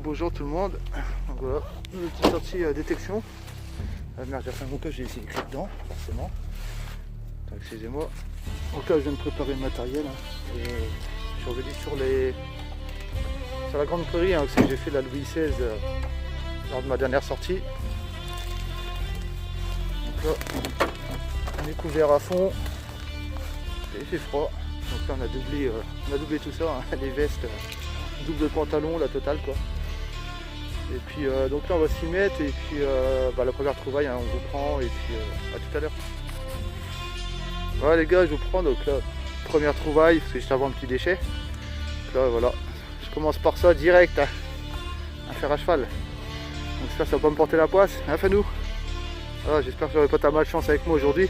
Bonjour tout le monde. Donc voilà, une petite sortie détection. Merde, j'ai fait mon cas, j'ai essayé d'écrire dedans, forcément. Attends, excusez-moi. Donc là, je viens de préparer le matériel. Et je suis revenu sur la grande prairie, c'est que j'ai fait la Louis XVI lors de ma dernière sortie. Donc là, on est couvert à fond. Et il fait froid. Donc là, on a doublé tout ça, les vestes, double pantalon, la totale quoi. Et puis donc là on va s'y mettre et puis la première trouvaille on vous prend et puis à tout à l'heure. Voilà les gars, je vous prends donc là, première trouvaille parce que juste avant un petit déchet. Donc là voilà, je commence par ça direct, un fer à cheval. Donc ça va pas me porter la poisse, hein Fanou. Voilà, j'espère que j'aurai pas ta malchance avec moi aujourd'hui.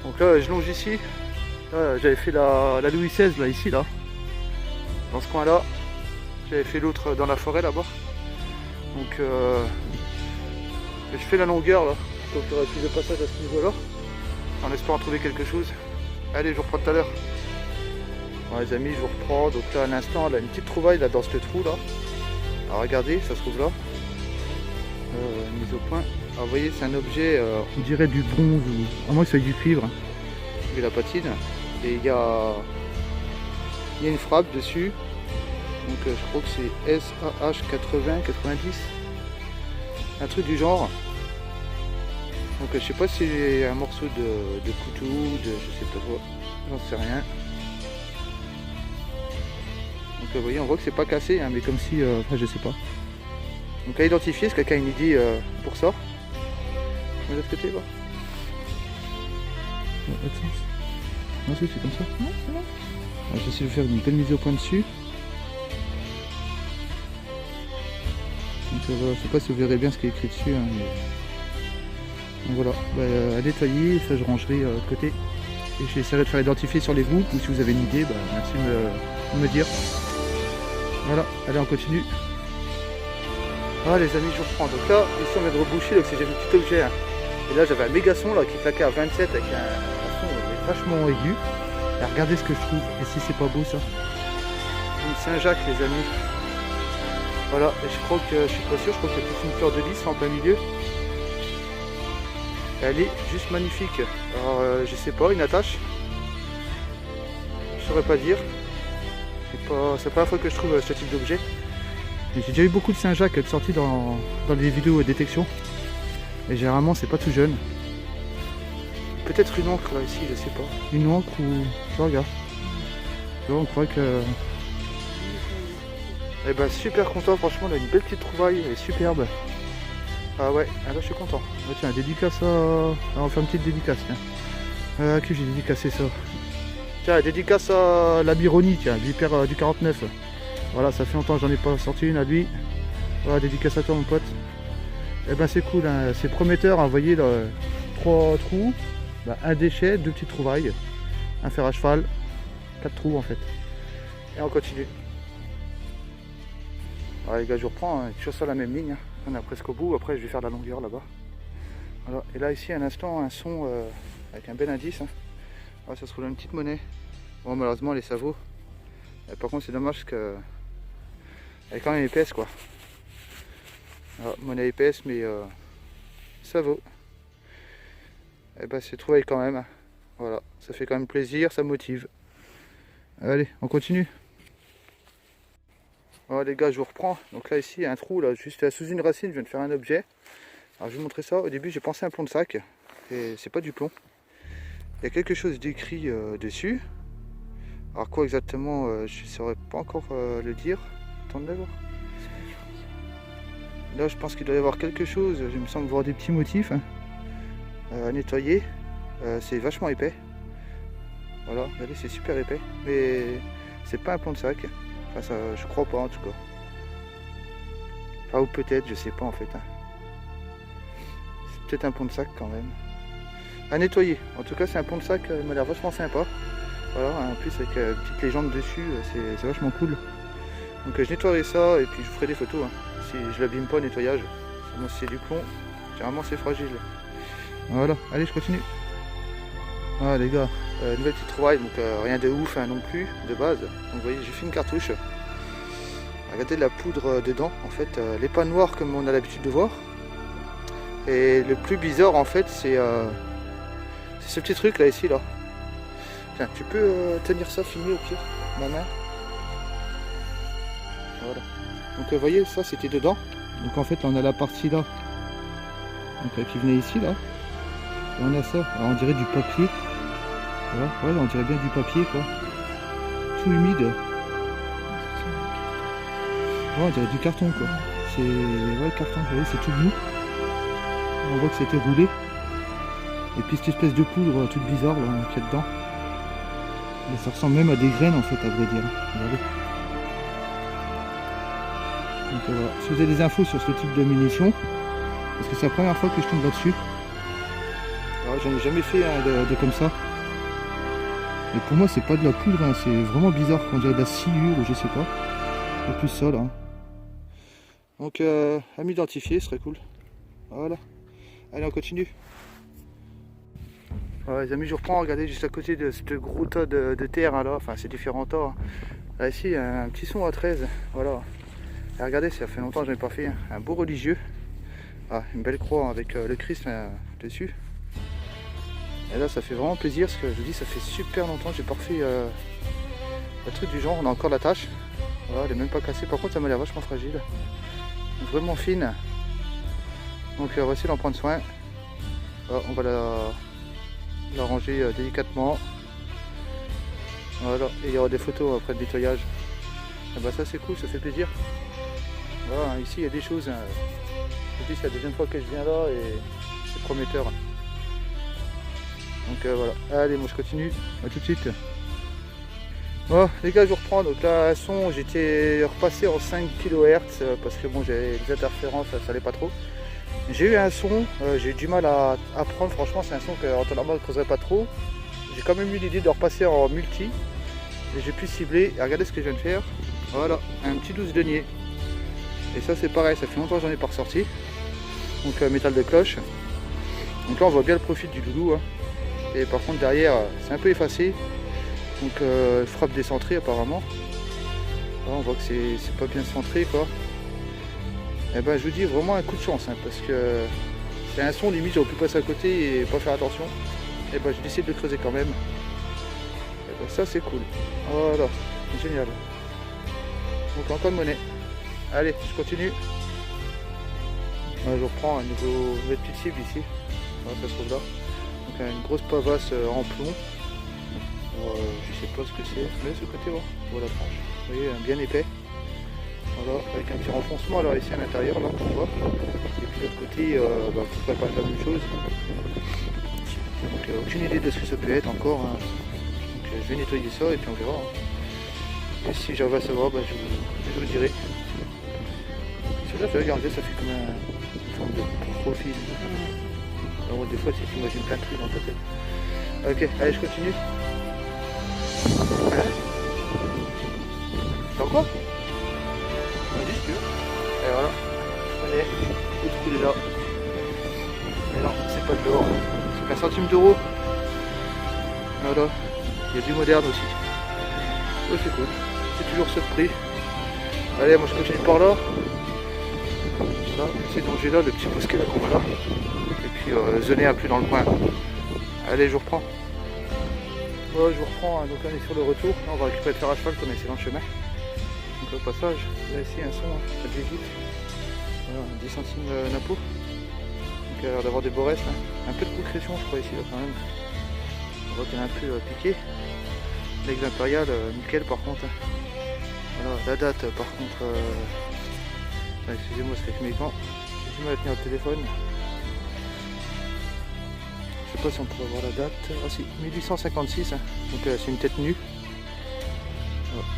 Donc là je longe ici. J'avais fait la Louis XVI là ici là. Dans ce coin là. J'avais fait l'autre dans la forêt là-bas. Donc je fais la longueur là. Donc il y aura plus de passage à ce niveau là. En espérant trouver quelque chose. Allez, je vous reprends tout à l'heure. Bon les amis, je vous reprends. Donc là à l'instant, là une petite trouvaille là dans ce trou là. Alors regardez, ça se trouve là. Mise au point. Alors vous voyez, c'est un objet, on dirait du bronze ou à moins que ce soit du cuivre. Et la patine. Et il y a une frappe dessus. Donc je crois que c'est SAH 80-90, un truc du genre. Donc je sais pas si j'ai un morceau de couteau, je sais pas quoi, j'en sais rien. Donc vous voyez, on voit que c'est pas cassé, mais comme si, je sais pas. Donc à identifier, est-ce que quelqu'un a une idée pour ça? De l'autre côté, là. Non, c'est comme ça. Non, c'est bon. J'essaie de faire une belle mise au point dessus. Donc voilà, je sais pas si vous verrez bien ce qui est écrit dessus. Mais... Donc voilà, à nettoyer, ça je rangerai de côté. Et j'essaierai de faire identifier sur les groupes, ou si vous avez une idée, merci de me dire. Voilà, allez on continue. Ah les amis, je vous reprends. Donc là, ici on vient de reboucher, donc j'ai vu un petit objet. Et là j'avais un méga son là, qui claquait à 27 avec un son vachement aigu. Et regardez ce que je trouve, et si c'est pas beau ça. Une Saint-Jacques les amis. Voilà, et je crois que, je suis pas sûr, je crois qu'il y a toute une fleur de lys en plein milieu. Elle est juste magnifique. Alors je sais pas, une attache. Je saurais pas dire. C'est pas la première fois que je trouve ce type d'objet. J'ai déjà eu beaucoup de Saint-Jacques sortis dans des vidéos de détection. Et généralement c'est pas tout jeune. Peut-être une encre là ici, je sais pas. Une encre ou. Je regarde. Là, on croit que. Et super content, franchement, là, une belle petite trouvaille, elle est superbe. Ah ouais, là je suis content. Tiens, dédicace à... on va faire une petite dédicace, tiens. À qui j'ai dédicacé ça? Tiens, dédicace à la Bironi, tiens, Vipère du 49. Voilà, ça fait longtemps que j'en ai pas sorti une à lui. Voilà, dédicace à toi mon pote. C'est cool, hein. C'est prometteur, vous voyez, là, 3 trous, un déchet, 2 petites trouvailles, un fer à cheval, 4 trous en fait. Et on continue. Alors les gars, je vous reprends, toujours sur la même ligne, on est presque au bout, après je vais faire de la longueur là-bas. Voilà. Et là ici, un instant, un son avec un bel indice. Ah, ça se trouve une petite monnaie. Bon, malheureusement, les ça vaut. Par contre, c'est dommage qu'elle est quand même épaisse quoi. Alors, monnaie épaisse, mais ça vaut. C'est trouvé quand même. Voilà, ça fait quand même plaisir, ça motive. Allez, on continue. Voilà les gars, je vous reprends. Donc là ici il y a un trou là, juste sous une racine, je viens de faire un objet. Alors je vais vous montrer ça. Au début j'ai pensé à un plomb de sac. Et c'est pas du plomb. Il y a quelque chose d'écrit dessus. Alors quoi exactement, je ne saurais pas encore le dire. Attendez d'abord. Là je pense qu'il doit y avoir quelque chose. Je me semble voir des petits motifs à nettoyer. C'est vachement épais. Voilà, regardez, c'est super épais. Mais c'est pas un plomb de sac. Enfin, ça, je crois pas en tout cas. Enfin, ou peut-être, je sais pas en fait. C'est peut-être un pont de sac quand même. À nettoyer. En tout cas, c'est un pont de sac, il m'a l'air vachement sympa. Voilà, en plus avec une petite légende dessus, c'est vachement cool. Donc je nettoierai ça et puis je vous ferai des photos. Si je l'abîme pas au nettoyage. Sinon, si c'est du plomb, généralement c'est fragile. Voilà, allez, je continue. Ah les gars, nouvelle petite trouvaille, donc rien de ouf non plus, de base. Donc vous voyez, j'ai fait une cartouche. Regardez la poudre dedans, en fait, elle n'est pas noire comme on a l'habitude de voir. Et le plus bizarre en fait c'est ce petit truc là ici là. Tiens, tu peux tenir ça, filmer au pire, ma main. Voilà. Donc vous voyez, ça c'était dedans. Donc en fait là on a la partie là. Donc qui venait ici là. Et on a ça. Alors, on dirait du papier. Voilà, ouais, on dirait bien du papier quoi. Tout humide. Ouais, on dirait du carton quoi. C'est ouais, carton, vous voyez, c'est tout mou. On voit que c'était roulé. Et puis cette espèce de poudre toute bizarre là, qu'il y a dedans. Et ça ressemble même à des graines en fait, à vrai dire. Regardez. Donc voilà. Si vous avez des infos sur ce type de munitions, parce que c'est la première fois que je tombe là-dessus. Alors j'en ai jamais fait de comme ça. Et pour moi c'est pas de la poudre, hein, c'est vraiment bizarre, on dirait de la sciure ou je sais pas. Et plus ça là. Donc à m'identifier, ce serait cool. Voilà. Allez, on continue. Ouais, les amis, je reprends, regardez juste à côté de ce gros tas de terre là, enfin c'est différents tas. Hein. Là ici, il y a un petit son à 13, voilà. Et regardez, ça fait longtemps que je n'ai pas fait, hein. Un beau religieux. Ah, une belle croix avec le Christ dessus. Et là, ça fait vraiment plaisir, parce que je vous dis, ça fait super longtemps que j'ai pas refait un truc du genre. On a encore la tâche. Voilà, elle est même pas cassée, par contre ça m'a l'air vachement fragile. Vraiment fine. Donc on va essayer d'en prendre soin. On va la ranger délicatement. Voilà, et il y aura des photos après le nettoyage. Et bah ça c'est cool, ça fait plaisir. Voilà, ici il y a des choses. Hein. Je dis, c'est la deuxième fois que je viens là et c'est prometteur. Donc voilà, allez, moi je continue, à tout de suite. Bon les gars, je reprends. Donc là, un son, j'étais repassé en 5 kHz parce que bon, j'avais des interférences, ça allait pas trop. J'ai eu un son, j'ai eu du mal à prendre, franchement c'est un son qu'en temps normal je ne creuserais pas trop. J'ai quand même eu l'idée de repasser en multi. Et j'ai pu cibler, et regardez ce que je viens de faire. Voilà, un petit 12 deniers. Et ça c'est pareil, ça fait longtemps que j'en ai pas ressorti. Donc métal de cloche. Donc là on voit bien le profil du loulou. Hein. Et par contre derrière c'est un peu effacé. Donc frappe décentrée apparemment. Là, on voit que c'est pas bien centré quoi. Et ben je vous dis vraiment un coup de chance hein, parce que c'est un son limite j'aurais pu passer à côté et pas faire attention. Et ben j'ai décidé de le creuser quand même. Et ben ça c'est cool. Voilà, génial. Donc encore de monnaie. Allez, je continue. Je reprends une nouvelle petite cible ici. Voilà, ça se trouve là. Donc une grosse pavasse en plomb. Je sais pas ce que c'est. Mais ce côté là, voilà, tranche. Vous voyez, bien épais. Voilà, avec un petit renfoncement alors ici à l'intérieur là, on voit. Et puis de l'autre côté, pourquoi pas la même chose. Donc aucune idée de ce que ça peut être encore. Hein. Donc je vais nettoyer ça et puis on verra. Hein. Et si j'arrive à savoir, je vous dirai. Celui-là, regardez, ça fait comme une forme de profil. Alors des fois c'est que tu imagines plein de trucs dans ta tête. Ok, allez je continue. T'as quoi? Et voilà, allez, le trou il est là. Et non, c'est pas de l'or, c'est 1 centime d'euro. Voilà, il y a du moderne aussi. Ça c'est cool, c'est toujours ce prix. Allez, moi je continue par là. Voilà, c'est donc j'ai là le petit bosquet là qu'on voit là. Et puis zoner un peu dans le coin. Allez, je reprends. Voilà, je vous reprends, hein. Donc là on est sur le retour. Là on va récupérer le fer à cheval qu'on a laissé dans le chemin. Donc au passage, là ici un son, ça visite. Voilà, 10 centimes napo. Donc il a l'air d'avoir des borès là. Un peu de concrétion je crois ici là quand même. On voit qu'il y en a un peu piqué. L'aigle impérial, nickel par contre. Voilà, la date par contre. Excusez-moi, c'est avec mes gants. J'ai du mal à tenir le téléphone. Je sais pas si on pourrait voir la date. Ah si, 1856. Hein. Donc c'est une tête nue.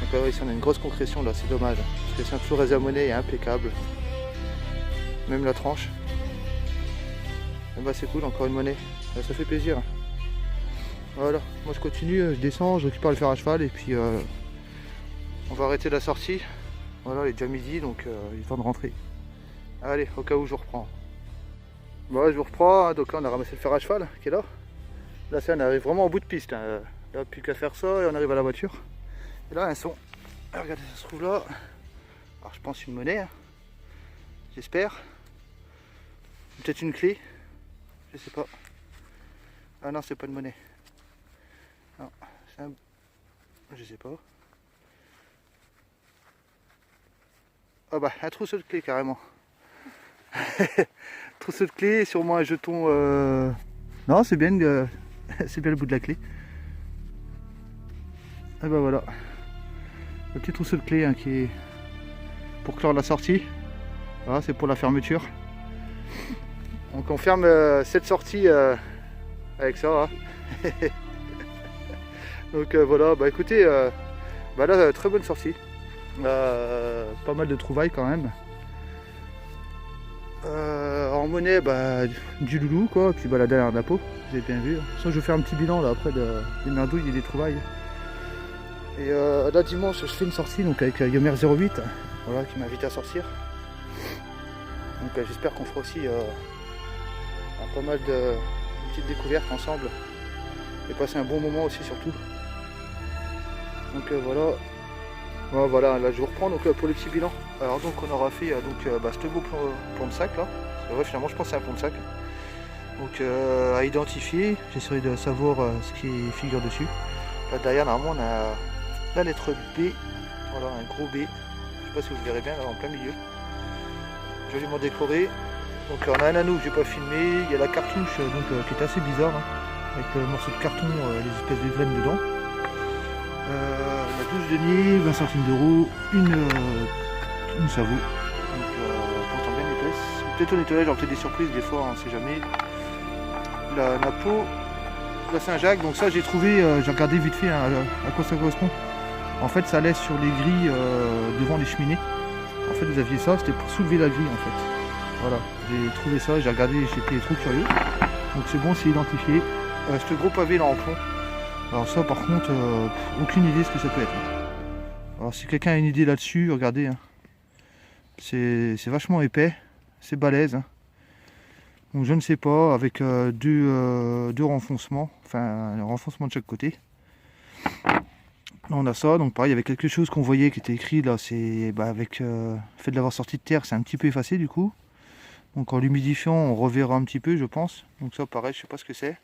Donc ici on a une grosse concrétion là, c'est dommage. Parce que c'est un flou à monnaie est impeccable. Même la tranche. Et bah c'est cool, encore une monnaie. Là, ça fait plaisir. Voilà, moi je continue, je descends, je récupère le fer à cheval et puis on va arrêter la sortie. Voilà, il est déjà midi donc il est temps de rentrer. Allez, au cas où je reprends. Bon, je vous reprends, hein. Donc là on a ramassé le fer à cheval qui est là. Là ça on arrive vraiment au bout de piste. Hein. Là plus qu'à faire ça et on arrive à la voiture. Et là un son. Ah, regardez, ça se trouve là. Alors je pense une monnaie, hein. J'espère. Peut-être une clé. Je sais pas. Ah non, c'est pas une monnaie. Non, c'est un... Je sais pas. Ah bah, un trousseau de clés carrément. Trousseau de clés, sûrement un jeton... Non, c'est bien, c'est bien le bout de la clé. Et bah voilà. Le petit trousseau de clés hein, qui est pour clore la sortie. Voilà, c'est pour la fermeture. Donc on ferme cette sortie avec ça. Hein. Donc voilà, bah écoutez, bah là, très bonne sortie. Pas mal de trouvailles quand même. En monnaie, bah, du loulou quoi, puis bah, la dernière de la peau, vous avez bien vu. Sinon je vais faire un petit bilan là après des merdouilles et des trouvailles. Et là dimanche je fais une sortie donc avec Yomer 08, voilà, qui m'a invité à sortir. Donc j'espère qu'on fera aussi pas mal de petites découvertes ensemble et passer un bon moment aussi surtout. Donc voilà. Voilà, là je vous reprends donc, pour le petit bilan. Alors donc on aura fait ce beau plan de sac là. Ouais, finalement je pense que c'est un plan de sac. Donc à identifier, j'essaierai de savoir ce qui figure dessus. Là derrière normalement on a la lettre B. Voilà, un gros B. Je sais pas si vous verrez bien là en plein milieu. Joliment décoré. Donc on a un anneau que j'ai pas filmé. Il y a la cartouche qui est assez bizarre hein, avec le morceau de carton, les espèces de graines dedans. La 12 deniers, 20 centimes d'euros, une savon, donc pourtant bien épaisse. Peut-être au nettoyage, alors peut-être des surprises des fois, on ne sait jamais. La peau, la Saint-Jacques, donc ça j'ai trouvé, j'ai regardé vite fait hein, à quoi ça correspond. En fait ça laisse sur les grilles devant les cheminées. En fait vous aviez ça, c'était pour soulever la grille en fait. Voilà, j'ai trouvé ça, j'ai regardé, j'étais trop curieux. Donc c'est bon, c'est identifié. Ce gros pavé là en plomb. Alors ça par contre, aucune idée ce que ça peut être. Alors si quelqu'un a une idée là-dessus, regardez. Hein. C'est vachement épais, c'est balèze. Hein. Donc je ne sais pas, avec deux renfoncements, enfin un renfoncement de chaque côté. Là on a ça, donc pareil, il y avait quelque chose qu'on voyait qui était écrit là, c'est avec le fait de l'avoir sorti de terre, c'est un petit peu effacé du coup. Donc en l'humidifiant, on reverra un petit peu je pense. Donc ça pareil, je sais pas ce que c'est.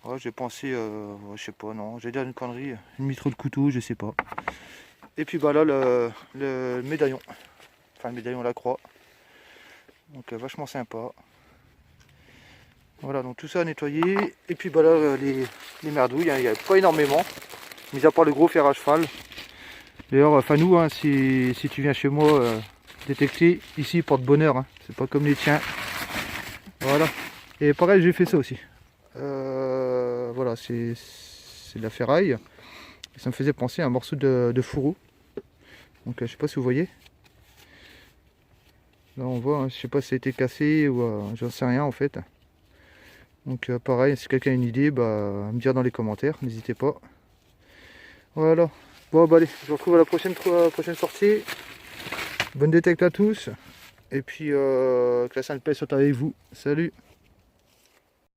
Ouais, j'ai pensé, je sais pas, non, j'ai dit une connerie, une mitre de couteau, je sais pas. Et puis bah là, le médaillon, enfin le médaillon la croix, donc vachement sympa. Voilà, donc tout ça à nettoyer. Et puis bah là, les merdouilles, hein, il n'y a pas énormément, mis à part le gros fer à cheval. D'ailleurs, Fanou, hein, si tu viens chez moi détecter, ici porte bonheur, hein, c'est pas comme les tiens. Voilà, et pareil, j'ai fait ça aussi. Voilà, c'est de la ferraille. Et ça me faisait penser à un morceau de fourreau. Donc je sais pas si vous voyez. Là on voit, hein, je sais pas si ça a été cassé ou j'en sais rien en fait. Donc pareil, si quelqu'un a une idée, me dire dans les commentaires, n'hésitez pas. Voilà. Bon allez, je vous retrouve à la prochaine sortie. Bonne détecte à tous. Et puis que la Sainte Paix soit avec vous. Salut.